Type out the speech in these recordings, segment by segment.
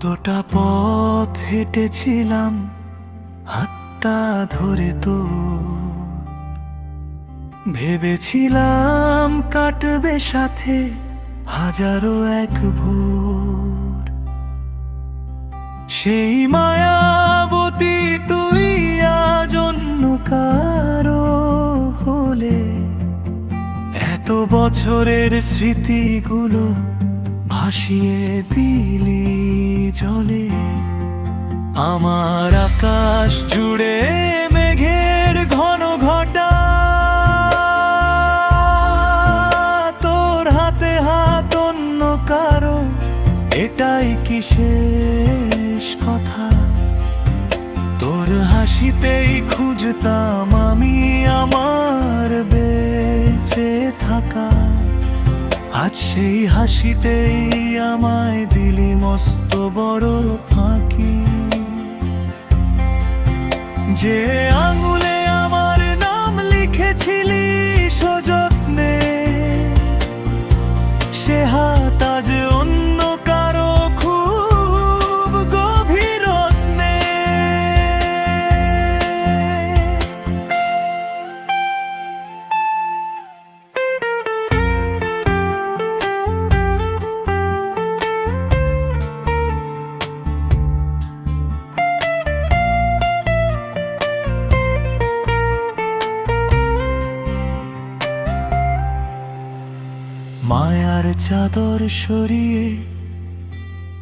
কতটা পথ হেঁটেছিলাম হাতটা ধরে, তো ভেবেছিলাম কাটবে সাথে হাজারো এক ভোর। সেই মায়াবতী তুই আজ অন্য কারো হলে, এত বছরের স্মৃতিগুলো ভাসিয়ে দিলি জলে। আমার আকাশ জুড়ে মেঘের ঘন ঘটা, তোর হাতে হাত অন্য কারো, এটাই কি শেষ কথা? তোর হাসিতেই খুঁজতাম আমি আমার বেঁচে থাকা, আজ সেই হাসিতেই আমায় দিলি মস্ত বড় ফাঁকি। যে আঙুলে আমার নাম লিখেছিলি সযত্নে, সে হাত আজ অন্য কারো খুব গভীর যত্নে। মায়ার চাদর সরিয়ে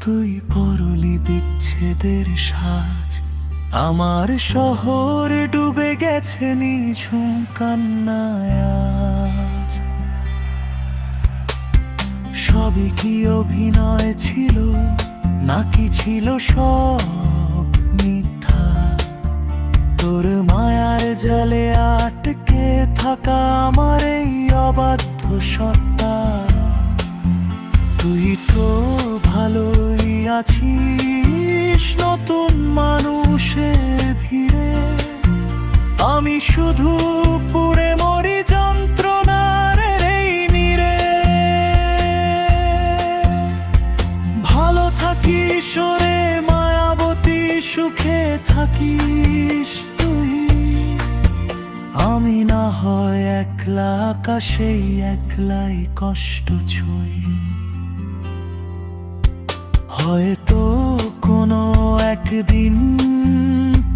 তুই পরলি বিচ্ছেদের সাজ, আমার শহর ডুবে গেছে নিঝুম কান্নায় আজ। সবই কি অভিনয় ছিল, নাকি ছিল সব মিথ্যা? তোর মায়ার জালে আটকে থাকা আমার এই অবাধ্য সত্তা, তুই তো ভালোই আছিস নতুন মানুষের ভিড়ে। আমি শুধু পুড়ে মরি যন্ত্রণার এই নীড়ে। ভালো থাকিস ওরে মায়াবতী, সুখে থাকিস তুই। আমি না হয় একলা আকাশেই একলাই কষ্ট ছুঁই। হয়তো কোনো একদিন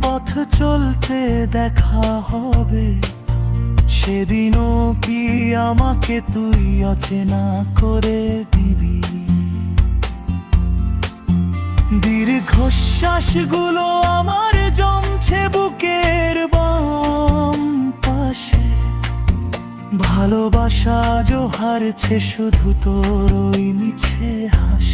পথ চলতে দেখা হবে, সেদিনও কি আমাকে তুই অচেনা করে দিবি? দীর্ঘশ্বাসগুলো আমার জমছে বুকের বাম পাশে, ভালোবাসা জো হারছে শুধু তোর ওই মিছে হাসি।